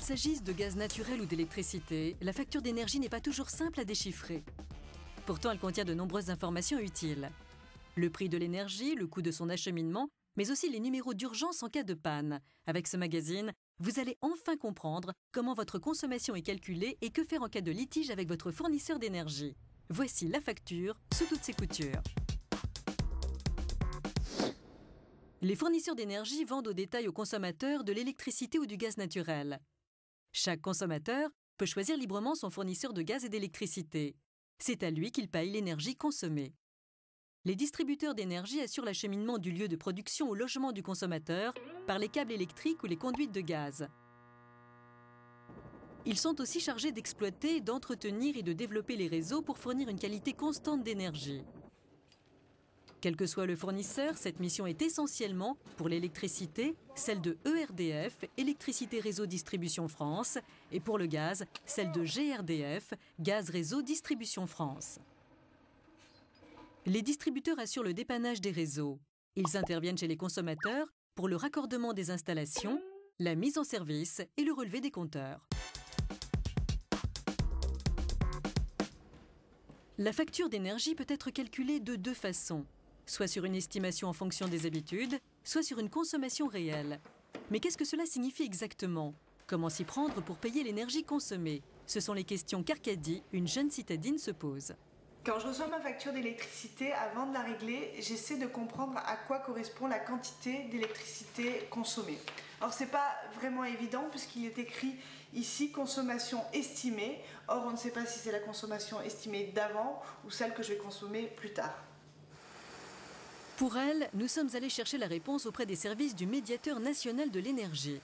s'agisse de gaz naturel ou d'électricité, la facture d'énergie n'est pas toujours simple à déchiffrer. Pourtant, elle contient de nombreuses informations utiles. Le prix de l'énergie, le coût de son acheminement, mais aussi les numéros d'urgence en cas de panne. Avec ce magazine, vous allez enfin comprendre comment votre consommation est calculée et que faire en cas de litige avec votre fournisseur d'énergie. Voici la facture sous toutes ses coutures. Les fournisseurs d'énergie vendent au détail aux consommateurs de l'électricité ou du gaz naturel. Chaque consommateur peut choisir librement son fournisseur de gaz et d'électricité. C'est à lui qu'il paye l'énergie consommée. Les distributeurs d'énergie assurent l'acheminement du lieu de production au logement du consommateur par les câbles électriques ou les conduites de gaz. Ils sont aussi chargés d'exploiter, d'entretenir et de développer les réseaux pour fournir une qualité constante d'énergie. Quel que soit le fournisseur, cette mission est essentiellement, pour l'électricité, celle de ERDF, Électricité Réseau Distribution France, et pour le gaz, celle de GRDF, Gaz Réseau Distribution France. Les distributeurs assurent le dépannage des réseaux. Ils interviennent chez les consommateurs pour le raccordement des installations, la mise en service et le relevé des compteurs. La facture d'énergie peut être calculée de deux façons, soit sur une estimation en fonction des habitudes, soit sur une consommation réelle. Mais qu'est-ce que cela signifie exactement? Comment s'y prendre pour payer l'énergie consommée? Ce sont les questions qu'Arcadie, une jeune citadine, se pose. Quand je reçois ma facture d'électricité, avant de la régler, j'essaie de comprendre à quoi correspond la quantité d'électricité consommée. Alors c'est pas vraiment évident puisqu'il est écrit ici consommation estimée. Or on ne sait pas si c'est la consommation estimée d'avant ou celle que je vais consommer plus tard. Pour elle, nous sommes allés chercher la réponse auprès des services du médiateur national de l'énergie.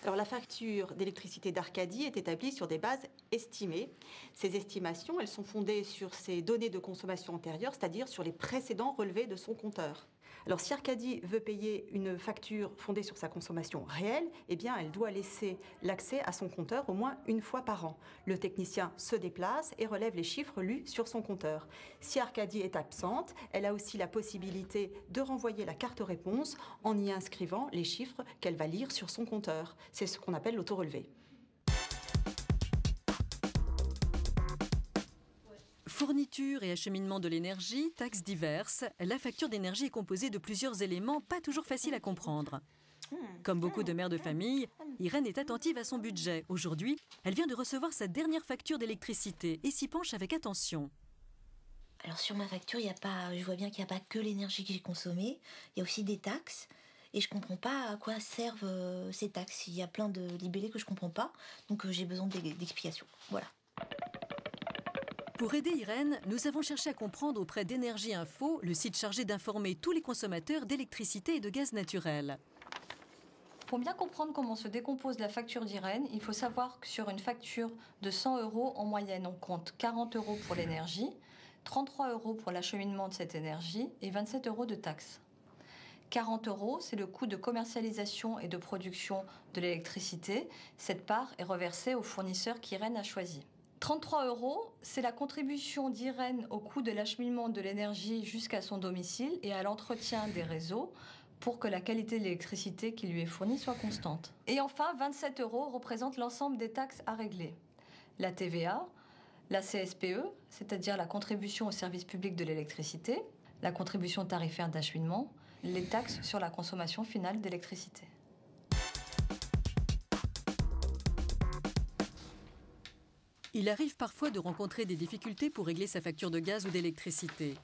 Alors la facture d'électricité d'Arcadie est établie sur des bases estimées. Ces estimations, elles sont fondées sur ces données de consommation antérieures, c'est-à-dire sur les précédents relevés de son compteur. Alors si Arcadie veut payer une facture fondée sur sa consommation réelle, eh bien elle doit laisser l'accès à son compteur au moins une fois par an. Le technicien se déplace et relève les chiffres lus sur son compteur. Si Arcadie est absente, elle a aussi la possibilité de renvoyer la carte réponse en y inscrivant les chiffres qu'elle va lire sur son compteur. C'est ce qu'on appelle l'autorelevé. Fourniture et acheminement de l'énergie, taxes diverses, la facture d'énergie est composée de plusieurs éléments pas toujours faciles à comprendre. Comme beaucoup de mères de famille, Irène est attentive à son budget. Aujourd'hui, elle vient de recevoir sa dernière facture d'électricité et s'y penche avec attention. Alors sur ma facture, je vois bien qu'il n'y a pas que l'énergie que j'ai consommée, il y a aussi des taxes. Et je ne comprends pas à quoi servent ces taxes. Il y a plein de libellés que je ne comprends pas, donc j'ai besoin d'explications. Voilà. Pour aider Irène, nous avons cherché à comprendre auprès d'Énergie Info, le site chargé d'informer tous les consommateurs d'électricité et de gaz naturel. Pour bien comprendre comment se décompose la facture d'Irène, il faut savoir que sur une facture de 100 €, en moyenne, on compte 40 € pour l'énergie, 33 € pour l'acheminement de cette énergie et 27 € de taxes. 40 €, c'est le coût de commercialisation et de production de l'électricité. Cette part est reversée au fournisseur qu'Irène a choisi. 33 €, c'est la contribution d'Irène au coût de l'acheminement de l'énergie jusqu'à son domicile et à l'entretien des réseaux pour que la qualité de l'électricité qui lui est fournie soit constante. Et enfin, 27 € représentent l'ensemble des taxes à régler. La TVA, la CSPE, c'est-à-dire la contribution au service public de l'électricité, la contribution tarifaire d'acheminement, les taxes sur la consommation finale d'électricité. Il arrive parfois de rencontrer des difficultés pour régler sa facture de gaz ou d'électricité.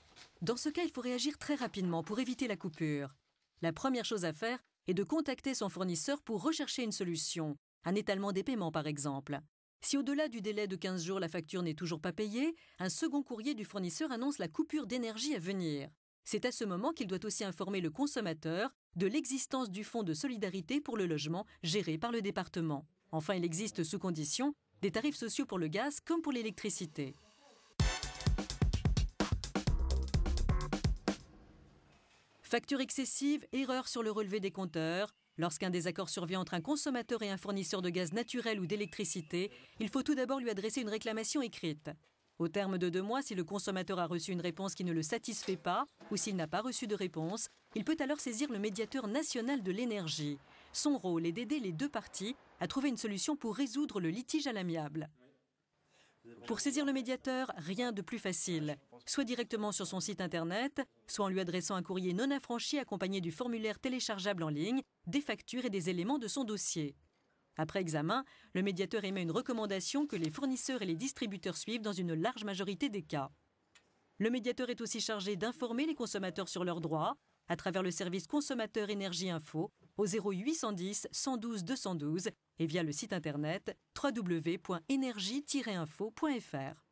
Dans ce cas, il faut réagir très rapidement pour éviter la coupure. La première chose à faire est de contacter son fournisseur pour rechercher une solution, un étalement des paiements par exemple. Si au-delà du délai de 15 jours la facture n'est toujours pas payée, un second courrier du fournisseur annonce la coupure d'énergie à venir. C'est à ce moment qu'il doit aussi informer le consommateur de l'existence du fonds de solidarité pour le logement géré par le département. Enfin, il existe sous condition des tarifs sociaux pour le gaz comme pour l'électricité. Facture excessive, erreur sur le relevé des compteurs. Lorsqu'un désaccord survient entre un consommateur et un fournisseur de gaz naturel ou d'électricité, il faut tout d'abord lui adresser une réclamation écrite. Au terme de 2 mois, si le consommateur a reçu une réponse qui ne le satisfait pas ou s'il n'a pas reçu de réponse, il peut alors saisir le médiateur national de l'énergie. Son rôle est d'aider les deux parties à trouver une solution pour résoudre le litige à l'amiable. Pour saisir le médiateur, rien de plus facile. Soit directement sur son site internet, soit en lui adressant un courrier non affranchi accompagné du formulaire téléchargeable en ligne, des factures et des éléments de son dossier. Après examen, le médiateur émet une recommandation que les fournisseurs et les distributeurs suivent dans une large majorité des cas. Le médiateur est aussi chargé d'informer les consommateurs sur leurs droits à travers le service consommateur énergie info au 0810 112 212 et via le site internet www.energie-info.fr.